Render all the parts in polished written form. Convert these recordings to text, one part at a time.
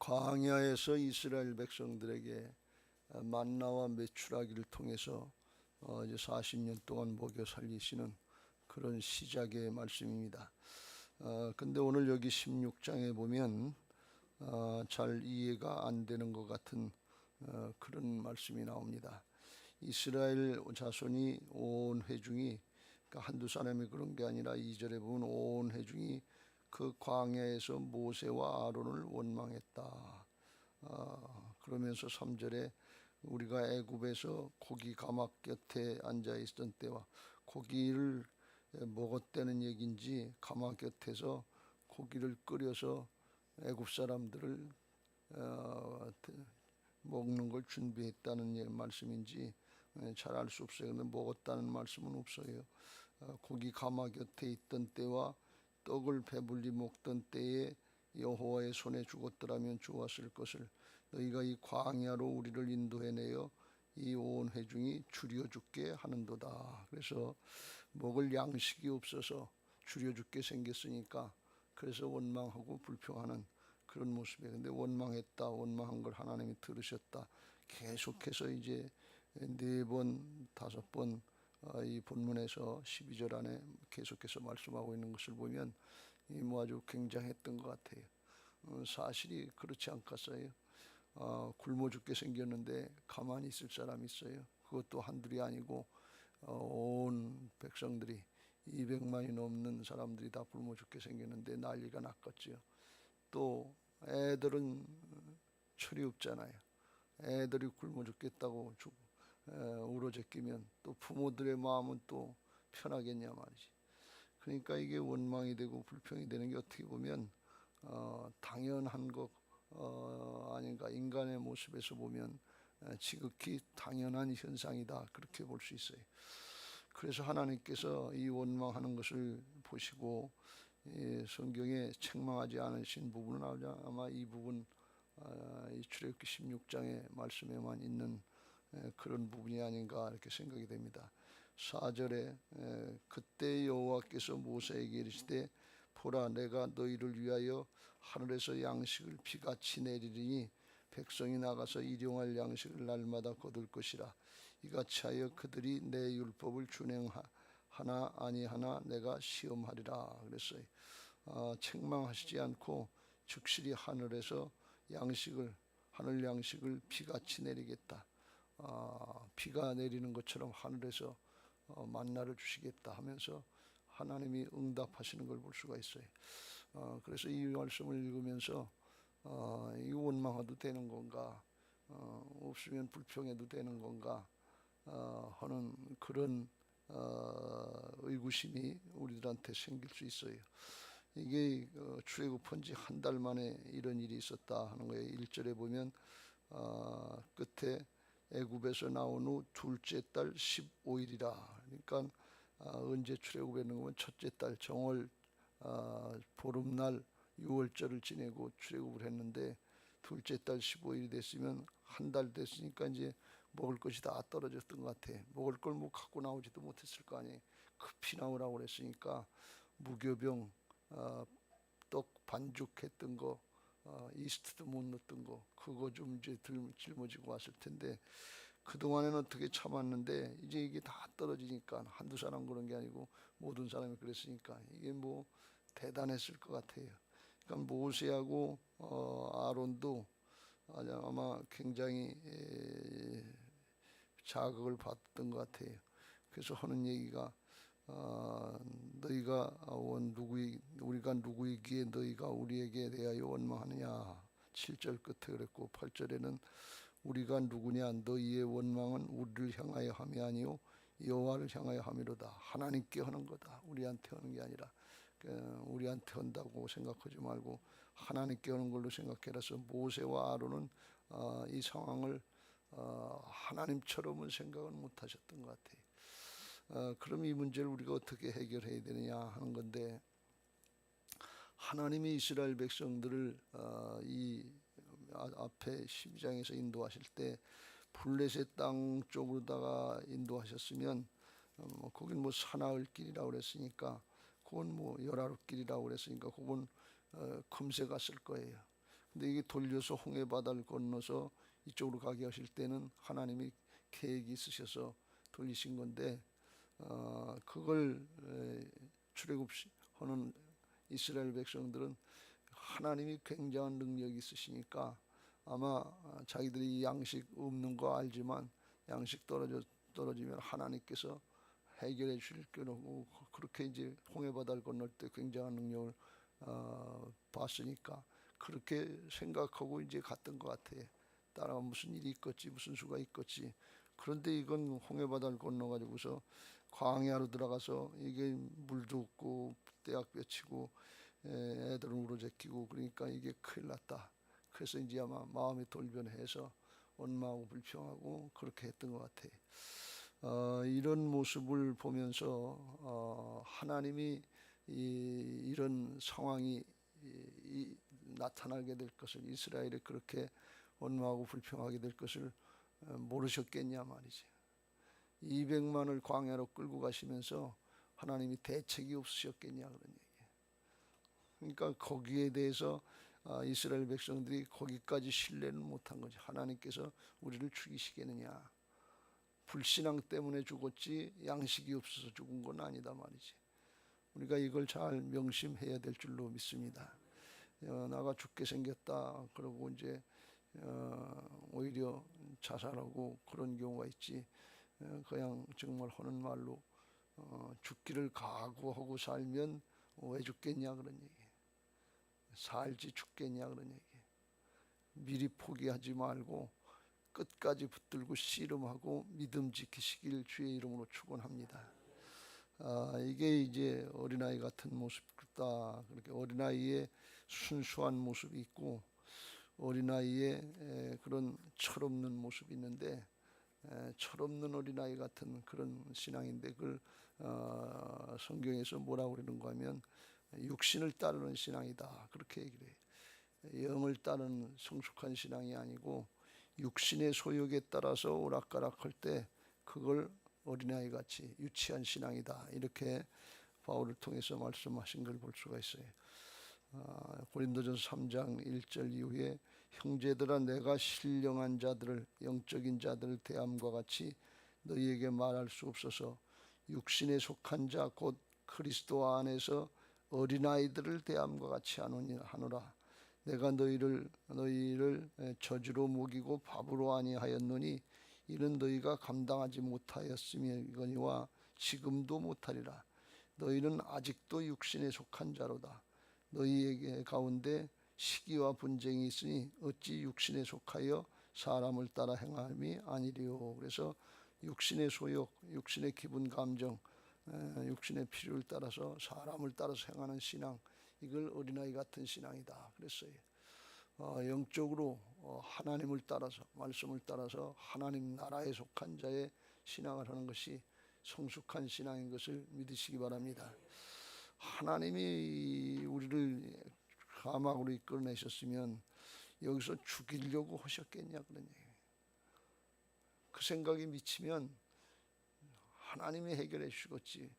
광야에서 이스라엘 백성들에게 만나와 메추라기를 통해서 이제 40년 동안 먹여 살리시는 그런 시작의 말씀입니다. 근데 오늘 여기 16장에 보면 잘 이해가 안 되는 것 같은 그런 말씀이 나옵니다. 이스라엘 자손이 온 회중이, 그러니까 한두 사람이 그런 게 아니라 2절에 보면 온 회중이 그 광야에서 모세와 아론을 원망했다. 그러면서 3절에 우리가 애굽에서 고기 가막 곁에 앉아 있던 때와, 고기를 먹었다는 얘기인지 가막 곁에서 고기를 끓여서 애굽 사람들을 먹는 걸 준비했다는 말씀인지 잘 알 수 없어요. 근데 먹었다는 말씀은 없어요. 고기 가마 곁에 있던 때와 떡을 배불리 먹던 때에 여호와의 손에 죽었더라면 좋았을 것을, 너희가 이 광야로 우리를 인도해내어 이 온 회중이 줄여 죽게 하는도다. 그래서 먹을 양식이 없어서 줄여 죽게 생겼으니까 그래서 원망하고 불평하는 그런 모습이에요. 근데 원망했다, 원망한 걸 하나님이 들으셨다. 계속해서 이제 4번, 5번 이 본문에서 12절 안에 계속해서 말씀하고 있는 것을 보면 뭐 아주 굉장했던 것 같아요. 사실이 그렇지 않겠어요? 굶어 죽게 생겼는데 가만히 있을 사람이 있어요? 그것도 한둘이 아니고 온 백성들이 200만이 넘는 사람들이 다 굶어 죽게 생겼는데 난리가 났겠지요. 또 애들은 철이 없잖아요. 애들이 굶어 죽겠다고 울어제끼면 또 부모들의 마음은 또 편하겠냐 말이지. 그러니까 이게 원망이 되고 불평이 되는 게 어떻게 보면 당연한 것 아닌가. 인간의 모습에서 보면 지극히 당연한 현상이다, 그렇게 볼 수 있어요. 그래서 하나님께서 이 원망하는 것을 보시고 성경에 책망하지 않으신 부분은 아마 이 부분, 이 출애굽기 16장의 말씀에만 있는 그런 부분이 아닌가 이렇게 생각이 됩니다. 4절에 그때 여호와께서 모세에게 이르시되 보라, 내가 너희를 위하여 하늘에서 양식을 비같이 내리리니 백성이 나가서 일용할 양식을 날마다 거둘 것이라. 이같이 하여 그들이 내 율법을 준행하나 아니하나 내가 시험하리라 그랬어요. 책망하시지 않고 즉실히 하늘에서 하늘 양식을 비같이 내리겠다. 비가 내리는 것처럼 하늘에서 만나를 주시겠다 하면서 하나님이 응답하시는 걸 볼 수가 있어요. 그래서 이 말씀을 읽으면서 이 원망해도 되는 건가, 없으면 불평해도 되는 건가 하는 그런 의구심이 우리들한테 생길 수 있어요. 이게 출애굽한 지 한 달 만에 이런 일이 있었다 하는 거예요. 1절에 보면 끝에 애굽에서 나온 후 둘째 달 15일이라. 그러니까 언제 출애굽했는 거면 첫째 달 정월 보름날 6월절을 지내고 출애굽을 했는데 둘째 달 15일이 됐으면 한 달 됐으니까 이제 먹을 것이 다 떨어졌던 것 같아. 먹을 걸 뭐 갖고 나오지도 못했을 거 아니에요. 급히 나오라고 그랬으니까 무교병, 떡 반죽했던 거, 이스트도 못 넣었던 거, 그거 좀 이제 짊어지고 왔을 텐데 그동안에는 어떻게 참았는데 이제 이게 다 떨어지니까, 한두 사람 그런 게 아니고 모든 사람이 그랬으니까 이게 뭐 대단했을 것 같아요. 그러니까 모세하고 아론도 아마 굉장히 자극을 받던 것 같아요. 그래서 하는 얘기가 너희가 우리가 누구이기에 너희가 우리에게 대하여 원망하느냐. 7절 끝에 그랬고 8절에는 우리가 누구냐, 너희의 원망은 우리를 향하여 함이 아니요 여호와를 향하여 함이로다. 하나님께 하는 거다. 우리한테 하는 게 아니라 우리한테 한다고 생각하지 말고 하나님께 하는 걸로 생각해라서 모세와 아론은 이 상황을 하나님처럼은 생각을 못 하셨던 것 같아요. 그럼 이 문제를 우리가 어떻게 해결해야 되느냐 하는 건데, 하나님이 이스라엘 백성들을 이 앞에 12장에서 인도하실 때 블레셋 땅 쪽으로다가 인도하셨으면 거긴 뭐 사나흘 길이라고 그랬으니까, 그건 뭐 열하루 길이라고 그랬으니까 그건 금세 갔을 거예요. 근데 이게 돌려서 홍해 바다를 건너서 이쪽으로 가게 하실 때는 하나님이 계획이 있으셔서 돌리신 건데 그걸 출애굽하는 이스라엘 백성들은 하나님이 굉장한 능력이 있으시니까 아마 자기들이 양식 없는 거 알지만 양식 떨어지면 하나님께서 해결해 주실 거라고 그렇게 이제 홍해 바다를 건널 때 굉장한 능력을 봤으니까 그렇게 생각하고 이제 갔던 것 같아. 따라 무슨 일이 있겠지, 무슨 수가 있겠지. 그런데 이건 홍해 바다를 건너가지고서 광야로 들어가서 이게 물도 없고 떼약볕이고 애들은 울어제끼고 그러니까 이게 큰일 났다. 그래서 이제 아마 마음이 돌변해서 원망하고 불평하고 그렇게 했던 것 같아. 이런 모습을 보면서 하나님이 이런 상황이 나타나게 될 것을 이스라엘이 그렇게 원망하고 불평하게 될 것을 모르셨겠냐 말이지. 200만을 광야로 끌고 가시면서 하나님이 대책이 없으셨겠냐 그런 얘기예요. 그러니까 거기에 대해서 이스라엘 백성들이 거기까지 신뢰는 못한 거지. 하나님께서 우리를 죽이시겠느냐. 불신앙 때문에 죽었지 양식이 없어서 죽은 건 아니다 말이지. 우리가 이걸 잘 명심해야 될 줄로 믿습니다. 나가 죽게 생겼다 그러고 이제 오히려 자살하고 그런 경우가 있지. 그냥 정말 하는 말로 죽기를 각오하고 살면 왜 죽겠냐 그런 얘기. 살지 죽겠냐 그런 얘기. 미리 포기하지 말고 끝까지 붙들고 씨름하고 믿음 지키시길 주의 이름으로 축원합니다. 이게 이제 어린아이 같은 모습이다. 그렇게 어린아이의 순수한 모습이 있고 어린아이의 그런 철없는 모습이 있는데 철없는 어린아이 같은 그런 신앙인데 그걸 성경에서 뭐라고 그러는가 하면 육신을 따르는 신앙이다 그렇게 얘기를 해요. 영을 따르는 성숙한 신앙이 아니고 육신의 소욕에 따라서 오락가락할 때 그걸 어린아이 같이 유치한 신앙이다 이렇게 바울을 통해서 말씀하신 걸 볼 수가 있어요. 고린도전서 3장 1절 이후에 형제들아 내가 신령한 자들을 영적인 자들을 대함과 같이 너희에게 말할 수 없어서 육신에 속한 자 곧 그리스도 안에서 어린아이들을 대함과 같이 하노라. 내가 너희를 저주로 먹이고 밥으로 아니하였노니 이는 너희가 감당하지 못하였음이거니와 지금도 못하리라. 너희는 아직도 육신에 속한 자로다. 너희에게 가운데 시기와 분쟁이 있으니 어찌 육신에 속하여 사람을 따라 행함이 아니리요. 그래서 육신의 소욕, 육신의 기분 감정, 육신의 필요를 따라서 사람을 따라서 행하는 신앙, 이걸 어린아이 같은 신앙이다 그랬어요. 영적으로 하나님을 따라서 말씀을 따라서 하나님 나라에 속한 자의 신앙을 하는 것이 성숙한 신앙인 것을 믿으시기 바랍니다. 하나님이 우리를 사막으로 이끌어내셨으면 여기서 죽이려고 하셨겠냐 그런 얘기예요. 그 생각이 미치면 하나님이 해결해 주시겠지.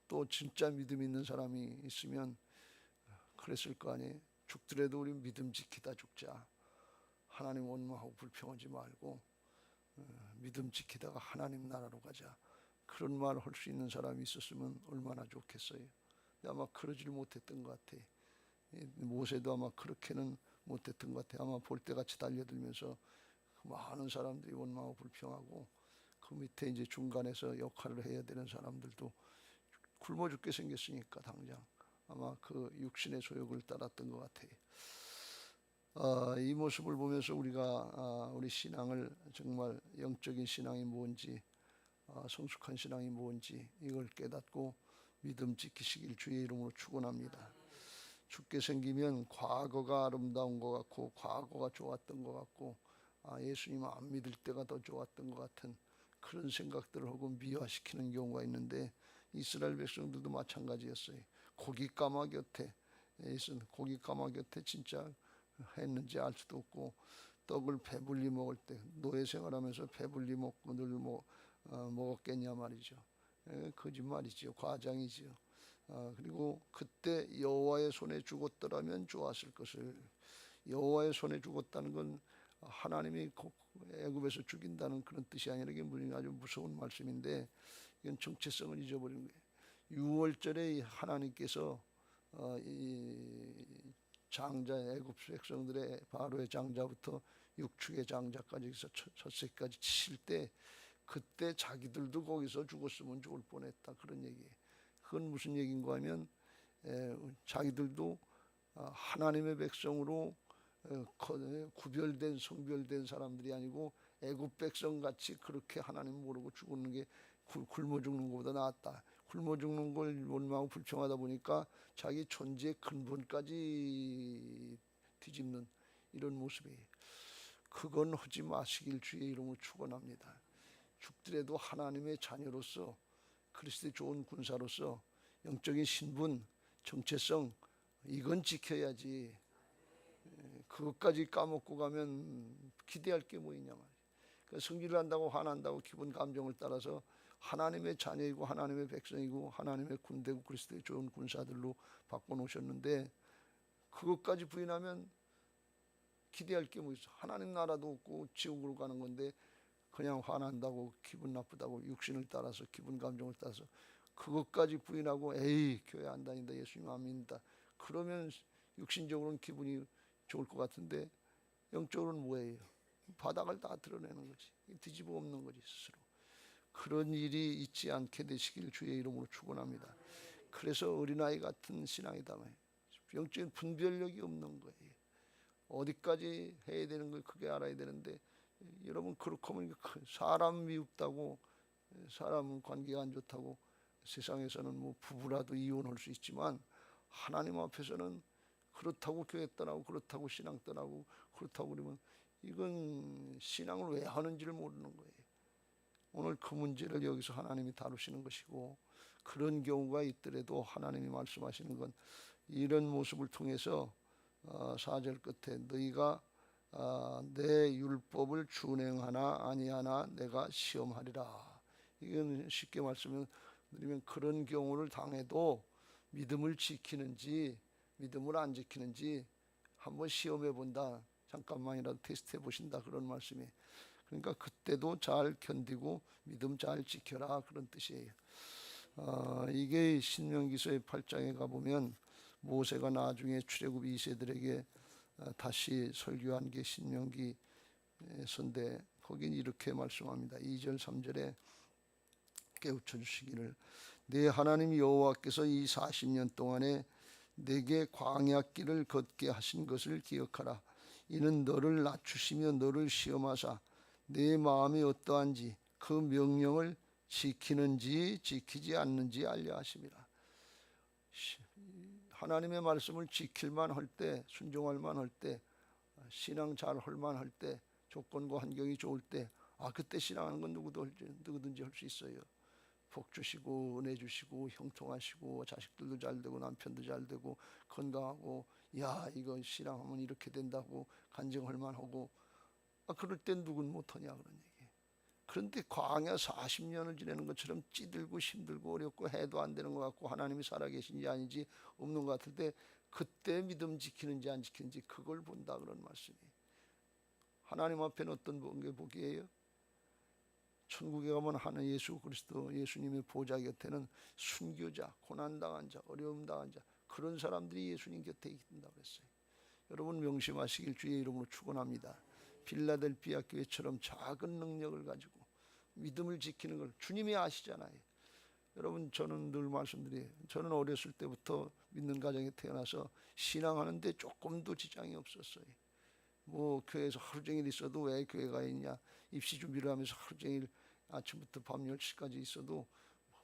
또 진짜 믿음 있는 사람이 있으면 그랬을 거 아니에요. 죽더라도 우리 믿음 지키다 죽자. 하나님 원망하고 불평하지 말고 믿음 지키다가 하나님 나라로 가자. 그런 말을 할 수 있는 사람이 있었으면 얼마나 좋겠어요. 근데 아마 그러질 못했던 것 같아. 모세도 아마 그렇게는 못했던 것 같아. 아마 볼때같이 달려들면서 많은 사람들이 원망하고 불평하고 그 밑에 이제 중간에서 역할을 해야 되는 사람들도 굶어 죽게 생겼으니까 당장 아마 그 육신의 소욕을 따랐던 것 같아요. 이 모습을 보면서 우리가 우리 신앙을 정말 영적인 신앙이 뭔지 성숙한 신앙이 뭔지 이걸 깨닫고 믿음 지키시길 주의 이름으로 축원합니다. 죽게 생기면 과거가 아름다운 것 같고 과거가 좋았던 것 같고 예수님 안 믿을 때가 더 좋았던 것 같은 그런 생각들을 하고 미화시키는 경우가 있는데 이스라엘 백성들도 마찬가지였어요. 고기 까마 곁에 고기 까마 곁에 진짜 했는지 알 수도 없고 떡을 배불리 먹을 때 노예 생활하면서 배불리 먹고 늘 먹었겠냐 말이죠. 거짓말이죠. 과장이죠. 그리고 그때 여호와의 손에 죽었더라면 좋았을 것을. 여호와의 손에 죽었다는 건 하나님이 애굽에서 죽인다는 그런 뜻이 아니라 이게 아주 무서운 말씀인데, 이건 정체성을 잊어버리는 거예요. 6월절에 하나님께서 이 장자, 애굽 백성들의 바로의 장자부터 육축의 장자까지 젖새까지 치실 때, 그때 자기들도 거기서 죽었으면 좋을 뻔했다, 그런 얘기예요. 그건 무슨 얘기인가 하면 자기들도 하나님의 백성으로 구별된 성별된 사람들이 아니고 애굽 백성같이 그렇게 하나님 모르고 죽는 게 굶어 죽는 것보다 낫다. 굶어 죽는 걸 원망하고 불평하다 보니까 자기 존재의 근본까지 뒤집는 이런 모습이에요. 그건 하지 마시길 주의 이름으로 축원합니다. 죽더라도 하나님의 자녀로서, 그리스도의 좋은 군사로서 영적인 신분, 정체성, 이건 지켜야지. 그것까지 까먹고 가면 기대할 게 뭐 있냐 말이야. 그러니까 승리를 한다고 화난다고 기분 감정을 따라서 하나님의 자녀이고 하나님의 백성이고 하나님의 군대고 그리스도의 좋은 군사들로 바꿔놓으셨는데, 그것까지 부인하면 기대할 게 뭐 있어. 하나님 나라도 없고 지옥으로 가는 건데 그냥 화난다고 기분 나쁘다고 육신을 따라서 기분 감정을 따라서 그것까지 부인하고 에이 교회 안 다닌다, 예수님 안 믿는다, 그러면 육신적으로는 기분이 좋을 것 같은데 영적으로는 뭐예요? 바닥을 다 드러내는 거지. 뒤집어 엎는 거지 스스로. 그런 일이 있지 않게 되시길 주의 이름으로 축원합니다. 그래서 어린아이 같은 신앙이다. 영적인 분별력이 없는 거예요. 어디까지 해야 되는 걸 크게 알아야 되는데, 여러분 그렇고 하면 사람 미흡다고, 사람 관계가 안 좋다고 세상에서는 뭐 부부라도 이혼할 수 있지만 하나님 앞에서는 그렇다고 교회 떠나고 그렇다고 신앙 떠나고 그렇다고 그러면 이건 신앙을 왜 하는지를 모르는 거예요. 오늘 그 문제를 여기서 하나님이 다루시는 것이고, 그런 경우가 있더라도 하나님이 말씀하시는 건 이런 모습을 통해서 4절 끝에 너희가 내 율법을 준행하나 아니하나 내가 시험하리라. 이건 쉽게 말씀드리면 그런 경우를 당해도 믿음을 지키는지 믿음을 안 지키는지 한번 시험해 본다, 잠깐만이라도 테스트해 보신다, 그런 말씀이. 그러니까 그때도 잘 견디고 믿음 잘 지켜라, 그런 뜻이에요. 이게 신명기서의 8장에 가보면 모세가 나중에 출애굽 2세들에게 다시 설교한 게 신명기서인데, 거긴 이렇게 말씀합니다. 2절 3절에 깨우쳐 주시기를, 내 하나님 여호와께서 이 40년 동안에 내게 광야 길을 걷게 하신 것을 기억하라. 이는 너를 낮추시며 너를 시험하사 내 마음이 어떠한지 그 명령을 지키는지 지키지 않는지 알려 하심이라. 하나님의 말씀을 지킬만 할 때, 순종할만 할 때, 신앙 잘 할만 할 때, 조건과 환경이 좋을 때, 그때 신앙하는 건 누구든지 할 수 있어요. 복 주시고 은혜 주시고 형통하시고 자식들도 잘 되고 남편도 잘 되고 건강하고, 야 이거 신앙하면 이렇게 된다고 간증할 만하고, 그럴 땐 누군 못하냐 그런 얘기. 그런데 광야 40년을 지내는 것처럼 찌들고 힘들고 어렵고 해도 안 되는 것 같고 하나님이 살아계신지 아닌지 없는 것 같을 때, 그때 믿음 지키는지 안 지키는지 그걸 본다, 그런 말씀이에요. 하나님 앞에는 어떤 게 복이에요? 천국에 가면 하는 예수 그리스도 예수님의 보좌 곁에는 순교자, 고난당한 자, 어려움당한 자, 그런 사람들이 예수님 곁에 있다고 그랬어요. 여러분 명심하시길 주의 이름으로 축원합니다. 빌라델피아 교회처럼 작은 능력을 가지고 믿음을 지키는 걸 주님이 아시잖아요. 여러분 저는 늘 말씀드려요. 저는 어렸을 때부터 믿는 가정에 태어나서 신앙하는데 조금도 지장이 없었어요. 뭐 교회에서 하루 종일 있어도 왜 교회가 있냐, 입시 준비를 하면서 하루 종일 아침부터 밤 10시까지 있어도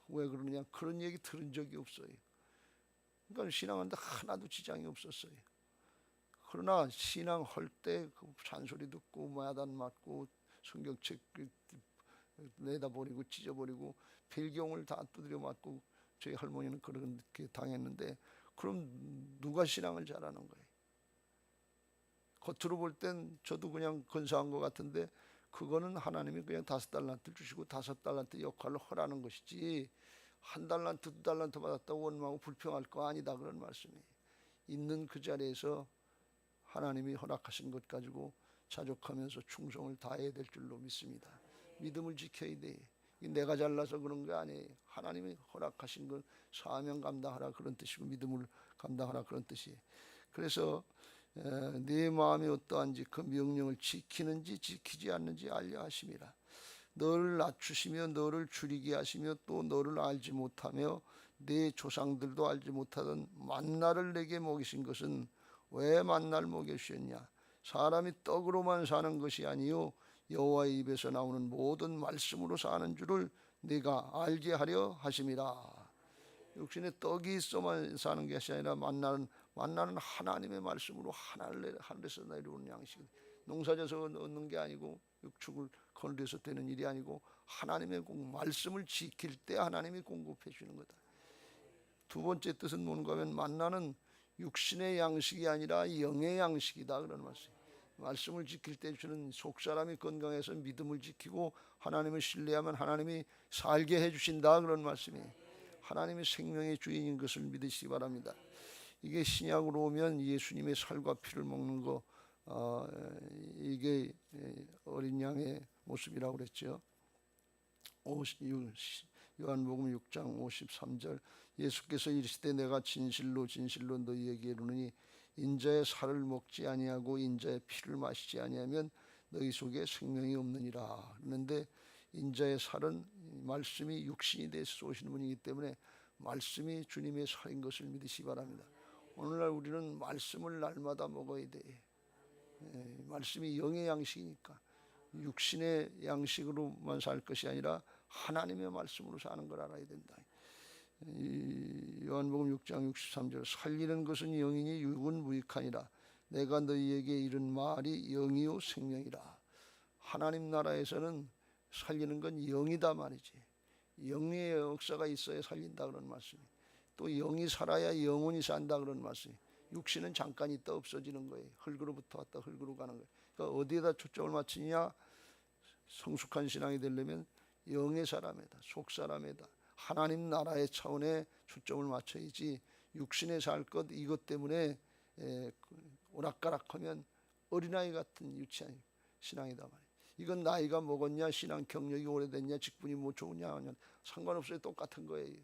왜 그러느냐, 그런 얘기 들은 적이 없어요. 그러니까 신앙하는데 하나도 지장이 없었어요. 그러나 신앙할 때 그 잔소리 듣고 마단 맞고 성경책 내다버리고 찢어버리고 필경을 다 두드려 맞고, 저희 할머니는 그렇게 당했는데, 그럼 누가 신앙을 잘하는 거예요? 겉으로 볼 땐 저도 그냥 건사한 것 같은데, 그거는 하나님이 그냥 5달란트 주시고 5달란트 역할로 하라는 것이지, 한 달란트 두 달란트 받았다고 원망하고 불평할 거 아니다 그런 말씀이에요. 있는 그 자리에서 하나님이 허락하신 것 가지고 자족하면서 충성을 다해야 될 줄로 믿습니다. 믿음을 지켜야 돼. 내가 잘나서 그런 게 아니에요. 하나님이 허락하신 건 사명 감당하라 그런 뜻이고 믿음을 감당하라 그런 뜻이에요. 그래서 네 마음이 어떠한지 그 명령을 지키는지 지키지 않는지 알려 하심이라. 너를 낮추시며 너를 줄이게 하시며 또 너를 알지 못하며 네 조상들도 알지 못하던 만나를 내게 먹이신 것은 왜 만나를 먹여주셨냐? 사람이 떡으로만 사는 것이 아니요 여호와의 입에서 나오는 모든 말씀으로 사는 줄을 네가 알게 하려 하심이라. 육신의 떡이 있어만 사는 것이 아니라 만나는 하나님의 말씀으로 하늘에서 내려오는 양식. 농사져서 얻는 게 아니고 육축을 거느려서 되는 일이 아니고 하나님의 말씀을 지킬 때 하나님이 공급해 주는 거다. 두 번째 뜻은 뭔가 하면 만나는 육신의 양식이 아니라 영의 양식이다 그런 말씀. 말씀을 지킬 때 주는 속사람이 건강해서 믿음을 지키고 하나님을 신뢰하면 하나님이 살게 해주신다 그런 말씀이에요. 하나님이 생명의 주인인 것을 믿으시기 바랍니다. 이게 신약으로 오면 예수님의 살과 피를 먹는 거 이게 어린 양의 모습이라고 그랬죠. 요한복음 6장 53절 예수께서 이르시되 내가 진실로 진실로 너희에게 이르노니 인자의 살을 먹지 아니하고 인자의 피를 마시지 아니하면 너희 속에 생명이 없느니라. 그런데 인자의 살은 말씀이 육신이 되어서 오시는 분이기 때문에 말씀이 주님의 살인 것을 믿으시기 바랍니다. 오늘날 우리는 말씀을 날마다 먹어야 돼. 말씀이 영의 양식이니까 육신의 양식으로만 살 것이 아니라 하나님의 말씀으로 사는 걸 알아야 된다. 요한복음 6장 63절 살리는 것은 영이니 육은 무익하니라. 내가 너희에게 이른 말이 영이요 생명이라. 하나님 나라에서는 살리는 건 영이다 말이지. 영의 역사가 있어야 살린다 그런 말씀이. 또 영이 살아야 영혼이 산다 그런 말씀이. 육신은 잠깐 있다 없어지는 거예요. 흙으로부터 왔다 흙으로 가는 거예요. 그러니까 어디에다 초점을 맞추냐? 성숙한 신앙이 되려면 영의 사람에다 속사람에다 하나님 나라의 차원에 초점을 맞춰야지 육신에 살 것 이것 때문에 오락가락하면 어린아이 같은 유치한 신앙이다 말이에요. 이건 나이가 먹었냐 신앙 경력이 오래됐냐 직분이 뭐 좋으냐 상관없어요. 똑같은 거예요.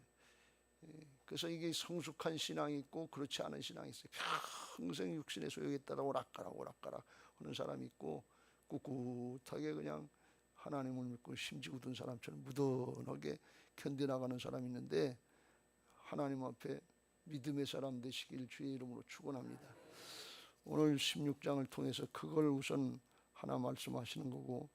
그래서 이게 성숙한 신앙이 있고 그렇지 않은 신앙이 있어요. 평생 육신의 소욕에 따라 오락가락 하는 사람이 있고 꿋꿋하게 그냥 하나님을 믿고 심지 굳은 사람처럼 무던하게 견뎌나가는 사람이 있는데 하나님 앞에 믿음의 사람 되시길 주의 이름으로 축원합니다. 오늘 16장을 통해서 그걸 우선 하나 말씀하시는 거고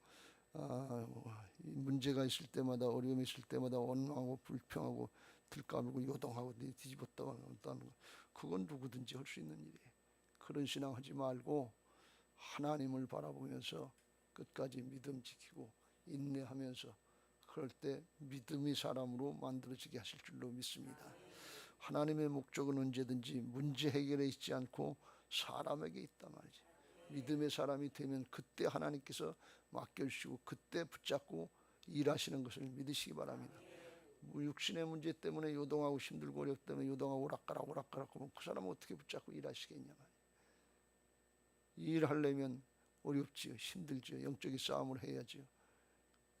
문제가 있을 때마다 어려움이 있을 때마다 원망하고 불평하고 들까불고 요동하고 뒤집었다가 한다는 거 그건 누구든지 할 수 있는 일이에요. 그런 신앙 하지 말고 하나님을 바라보면서 끝까지 믿음 지키고 인내하면서 그럴 때 믿음이 사람으로 만들어지게 하실 줄로 믿습니다. 하나님의 목적은 언제든지 문제 해결에 있지 않고 사람에게 있단 말이지. 믿음의 사람이 되면 그때 하나님께서 맡겨주시고 그때 붙잡고 일하시는 것을 믿으시기 바랍니다. 육신의 문제 때문에 요동하고 힘들고 어렵기 때문에 요동하고 오락가락 하면 그 사람은 어떻게 붙잡고 일하시겠냐 말이에요. 일하려면 어렵지요. 힘들지요. 영적인 싸움을 해야지요.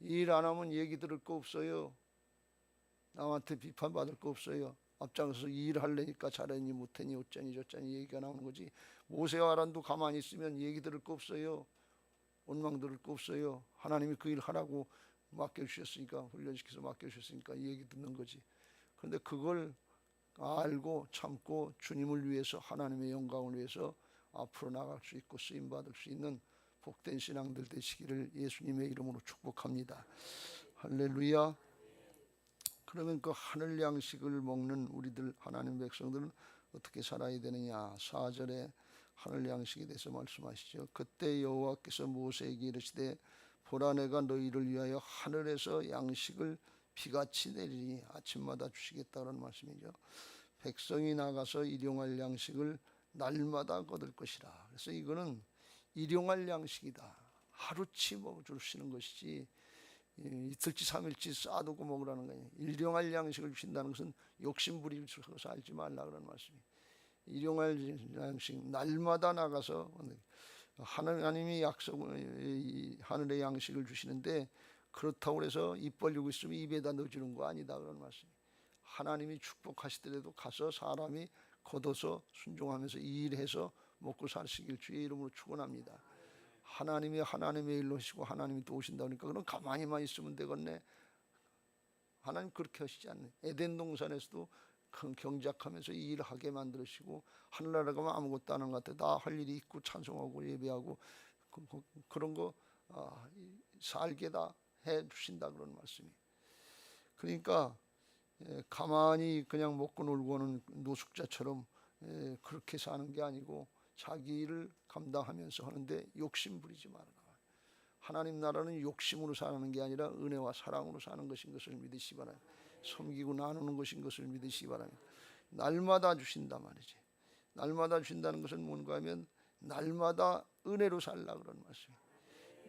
일 안 하면 얘기 들을 거 없어요. 남한테 비판받을 거 없어요. 앞장서서 일하려니까 잘했니 못했니 어쩌니 저쩌니 얘기가 나오는 거지. 모세와 아론도 가만히 있으면 얘기 들을 거 없어요. 원망 들을 거 없어요. 하나님이 그 일 하라고 맡겨주셨으니까 훈련시켜서 맡겨주셨으니까 얘기 듣는 거지. 그런데 그걸 알고 참고 주님을 위해서 하나님의 영광을 위해서 앞으로 나갈 수 있고 쓰임받을 수 있는 복된 신앙들 되시기를 예수님의 이름으로 축복합니다. 할렐루야. 그러면 그 하늘 양식을 먹는 우리들 하나님 백성들은 어떻게 살아야 되느냐. 4절에 하늘 양식에 대해서 말씀하시죠. 그때 여호와께서 모세에게 이르시되 보라 내가 너희를 위하여 하늘에서 양식을 비같이 내리니 아침마다 주시겠다는 말씀이죠. 백성이 나가서 일용할 양식을 날마다 거둘 것이라. 그래서 이거는 일용할 양식이다. 하루치 주시는 것이지 이틀치 삼일치 쌓아두고 먹으라는 거예요. 일용할 양식을 주신다는 것은 욕심 부리면서 살지 말라 그런 말씀이에요. 일용할 양식, 날마다 나가서 하나님이 하늘의 양식을 주시는데, 그렇다고 해서 입 벌리고 있으면 입에다 넣어주는 거 아니다 그런 말씀이에요. 하나님이 축복하시더라도 가서 사람이 걷어서 순종하면서 일해서 먹고 사시길 주의 이름으로 축원합니다. 하나님이 하나님의 일로 하시고 하나님이 도우신다 그러니까 그럼 가만히만 있으면 되겠네. 하나님 그렇게 하시지 않네. 에덴 동산에서도 경작하면서 이 일을 하게 만들으시고, 하늘나라 가면 아무것도 안 한 것 같아. 다 할 일이 있고 찬송하고 예배하고 그런 거 살게 다 해주신다 그런 말씀이. 그러니까 가만히 그냥 먹고 놀고는 노숙자처럼 그렇게 사는 게 아니고 자기 일을 감당하면서 하는데 욕심 부리지 말아라. 하나님 나라는 욕심으로 사는 게 아니라 은혜와 사랑으로 사는 것인 것을 믿으시기 바랍니다. 섬기고 나누는 것인 것을 믿으시기 바랍니다. 날마다 주신다 말이지. 날마다 주신다는 것은 뭔가 하면 날마다 은혜로 살라 그런 말씀이에요.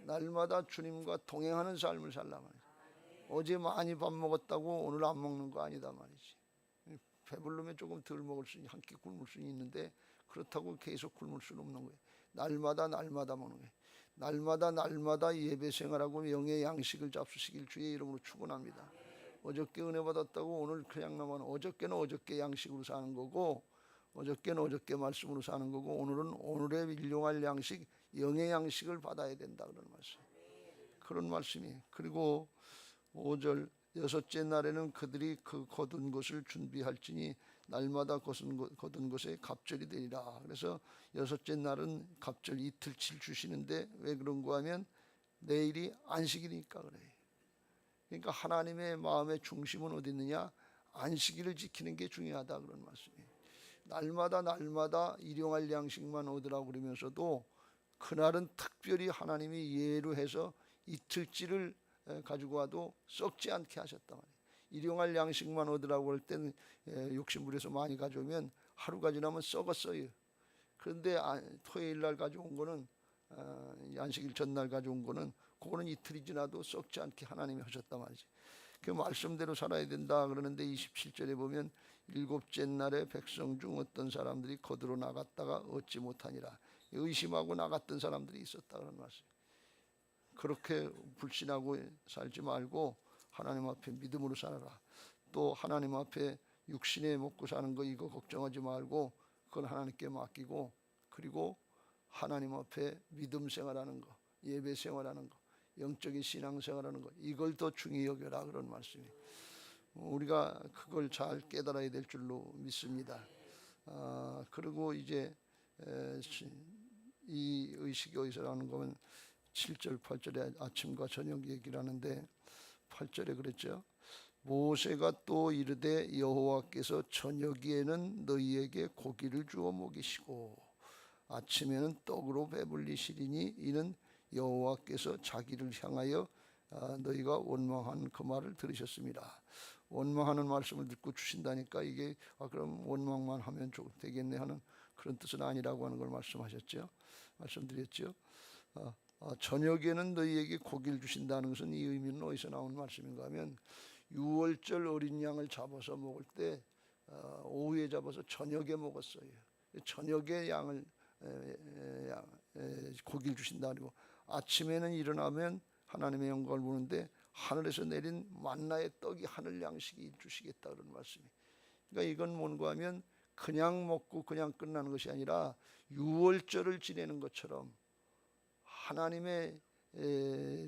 날마다 주님과 동행하는 삶을 살라 말이지. 어제 많이 밥 먹었다고 오늘 안 먹는 거 아니다 말이지. 배부르면 조금 덜 먹을 수, 한 끼 굶을 수 있는데 그렇다고 계속 굶을 수는 없는 거예요. 날마다 먹는 거예요. 날마다 예배 생활하고 영의 양식을 잡수시길 주의 이름으로 축원합니다. 어저께 은혜 받았다고 오늘 그냥 나면 어저께는 어저께 양식으로 사는 거고, 어저께는 어저께 말씀으로 사는 거고, 오늘은 오늘의 일용할 양식, 영의 양식을 받아야 된다 그런 말씀. 그런 말씀이에요. 그리고 5절, 여섯째 날에는 그들이 그 거둔 것을 준비할지니 날마다 거둔 것에 갑절이 되리라. 그래서 여섯째 날은 갑절 이틀치 주시는데 왜 그런가 하면 내일이 안식일이니까 그래요. 그러니까 하나님의 마음의 중심은 어디 있느냐? 안식일을 지키는 게 중요하다 그런 말씀이에요. 날마다 일용할 양식만 얻으라고 그러면서도 그날은 특별히 하나님이 예로 해서 이틀치를 가지고 와도 썩지 않게 하셨단 말이에요. 일용할 양식만 얻으라고 할 때는 욕심부려서 많이 가져오면 하루가 지나면 썩었어요. 그런데 토요일 날 가져온 거는 안식일 전날 가져온 거는 그거는 이틀이 지나도 썩지 않게 하나님이 하셨단 말이지. 그 말씀대로 살아야 된다 그러는데 27절에 보면 일곱째 날에 백성 중 어떤 사람들이 거두러 나갔다가 얻지 못하니라. 의심하고 나갔던 사람들이 있었다 그런 말씀. 그렇게 불신하고 살지 말고 하나님 앞에 믿음으로 살아라. 또 하나님 앞에 육신에 먹고 사는 거 이거 걱정하지 말고 그건 하나님께 맡기고, 그리고 하나님 앞에 믿음 생활하는 거, 예배 생활하는 거, 영적인 신앙 생활하는 거, 이걸 더 중히 여겨라 그런 말씀이. 우리가 그걸 잘 깨달아야 될 줄로 믿습니다. 그리고 이제 이 의식이 어디서 나오는 거면 7절 8절에 아침과 저녁 얘기를 하는데 8절에 그랬죠. 모세가 또 이르되 여호와께서 저녁에는 너희에게 고기를 주어 먹이시고 아침에는 떡으로 배불리시리니 이는 여호와께서 자기를 향하여 너희가 원망한 그 말을 들으셨습니다. 원망하는 말씀을 듣고 주신다니까 이게 그럼 원망만 하면 되겠네 하는 그런 뜻은 아니라고 하는 걸 말씀드렸죠. 저녁에는 너희에게 고기를 주신다는 것은 이 의미는 어디서 나온 말씀인가 하면 6월절 어린 양을 잡아서 먹을 때 오후에 잡아서 저녁에 먹었어요. 저녁에 양을 고기를 주신다 그리고 아침에는 일어나면 하나님의 영광을 보는데 하늘에서 내린 만나의 떡이 하늘 양식이 주시겠다 그런 말씀이. 그러니까 이건 뭔가 하면 그냥 먹고 그냥 끝나는 것이 아니라 6월절을 지내는 것처럼 하나님의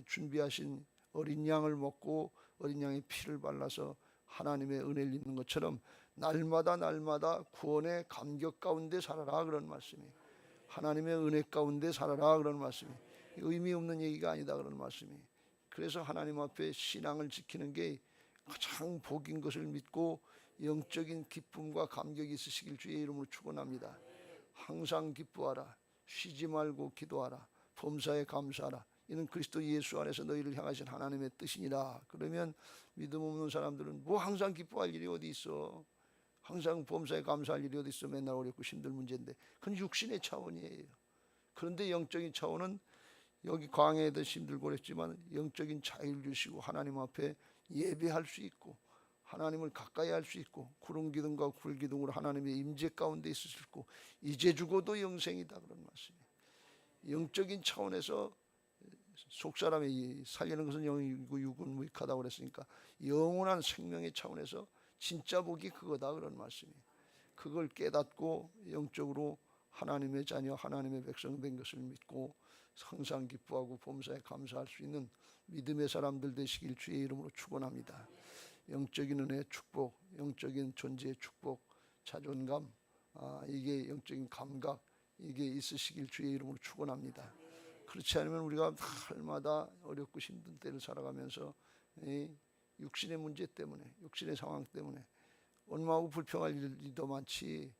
준비하신 어린 양을 먹고 어린 양의 피를 발라서 하나님의 은혜를 입는 것처럼 날마다 구원의 감격 가운데 살아라 그런 말씀이. 하나님의 은혜 가운데 살아라 그런 말씀이. 의미 없는 얘기가 아니다 그런 말씀이. 그래서 하나님 앞에 신앙을 지키는 게 가장 복인 것을 믿고 영적인 기쁨과 감격이 있으시길 주의 이름으로 축원합니다. 항상 기뻐하라. 쉬지 말고 기도하라. 범사에 감사하라. 이는 그리스도 예수 안에서 너희를 향하신 하나님의 뜻이니라. 그러면 믿음 없는 사람들은 뭐 항상 기뻐할 일이 어디 있어. 항상 범사에 감사할 일이 어디 있어. 맨날 어렵고 힘든 문제인데 그건 육신의 차원이에요. 그런데 영적인 차원은 여기 광야에도 힘들고 그랬지만 영적인 자유를 주시고 하나님 앞에 예배할 수 있고 하나님을 가까이 할 수 있고 구름 기둥과 불 기둥으로 하나님의 임재 가운데 있을 수 있고 이제 죽어도 영생이다 그런 말씀이에요. 영적인 차원에서 속사람이 살리는 것은 영이고 육은 무익하다고 그랬으니까 영원한 생명의 차원에서 진짜 복이 그거다 그런 말씀이에요. 그걸 깨닫고 영적으로 하나님의 자녀 하나님의 백성 된 것을 믿고 항상 기뻐하고 범사에 감사할 수 있는 믿음의 사람들 되시길 주의 이름으로 축원합니다. 영적인 은혜 축복, 영적인 존재의 축복, 자존감, 이게 영적인 감각 이게 있으시길 주의 이름으로 축원합니다. 그렇지 않으면 우리가 날마다 어렵고 힘든 때를 살아가면서 육신의 문제 때문에 육신의 상황 때문에 원망하고 불평할 일이 더 많지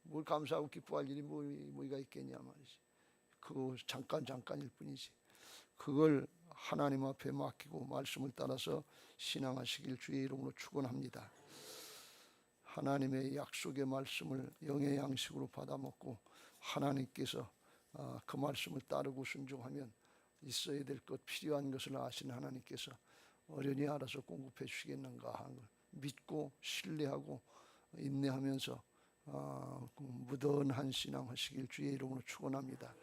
뭘 감사하고 기뻐할 일이 뭐가 있겠냐 말이지. 그거 잠깐일 뿐이지. 그걸 하나님 앞에 맡기고 말씀을 따라서 신앙하시길 주의 이름으로 축원합니다. 하나님의 약속의 말씀을 영의 양식으로 받아먹고 하나님께서 그 말씀을 따르고 순종하면 있어야 될 것 필요한 것을 아시는 하나님께서 어련히 알아서 공급해 주시겠는가 하는 걸 믿고 신뢰하고 인내하면서 무던한 신앙 하시길 주의 이름으로 축원합니다.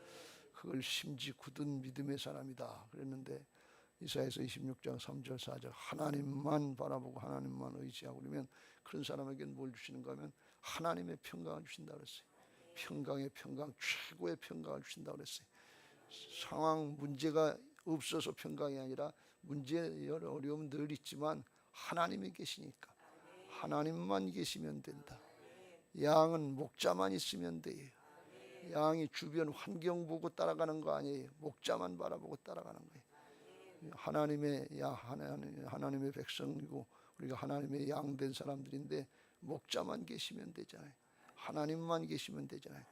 그걸 심지 굳은 믿음의 사람이다 그랬는데 이사야서 26장 3절 4절 하나님만 바라보고 하나님만 의지하고 그러면 그런 사람에게는 뭘 주시는가 하면 하나님의 평강을 주신다 그랬어요. 평강의 평강 최고의 평강을 주신다 그랬어요. 상황 문제가 없어서 평강이 아니라 문제 어려움 늘 있지만 하나님이 계시니까 하나님만 계시면 된다. 양은 목자만 있으면 돼요. 양이 주변 환경 보고 따라가는 거 아니에요. 목자만 바라보고 따라가는 거예요. 하나님의 백성이고 우리가 하나님의 양된 사람들인데 목자만 계시면 되잖아요. 하나님만 계시면 되잖아요.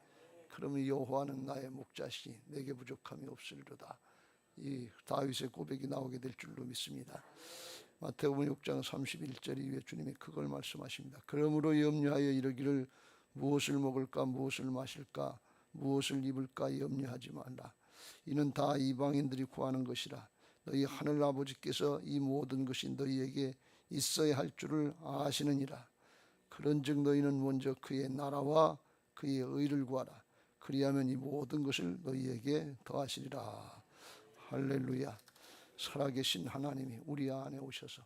그러면 여호와는 나의 목자시니 내게 부족함이 없으리로다. 이 다윗의 고백이 나오게 될 줄로 믿습니다. 마태복음 6장 31절 이후에 주님이 그걸 말씀하십니다. 그러므로 염려하여 이르기를 무엇을 먹을까 무엇을 마실까 무엇을 입을까 염려하지 말라. 이는 다 이방인들이 구하는 것이라. 너희 하늘 아버지께서 이 모든 것이 너희에게 있어야 할 줄을 아시느니라. 그런즉 너희는 먼저 그의 나라와 그의 의를 구하라. 그리하면 이 모든 것을 너희에게 더하시리라. 할렐루야. 살아계신 하나님이 우리 안에 오셔서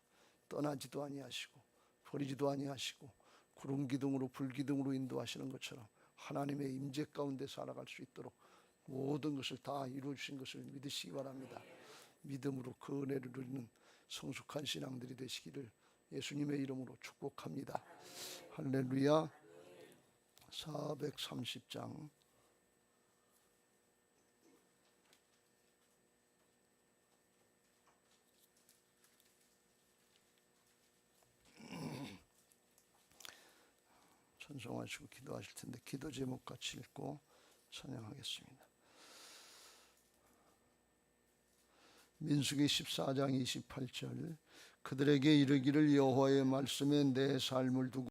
떠나지도 아니하시고 버리지도 아니하시고 구름 기둥으로 불 기둥으로 인도하시는 것처럼 하나님의 임재 가운데 살아갈 수 있도록 모든 것을 다 이루어 주신 것을 믿으시기 바랍니다. 믿음으로 그 은혜를 누리는 성숙한 신앙들이 되시기를 예수님의 이름으로 축복합니다. 할렐루야. 430장 찬송하시고 기도하실 텐데 기도 제목 같이 읽고 찬양하겠습니다. 민수기 14장 28절 그들에게 이르기를 여호와의 말씀에 내 삶을 두고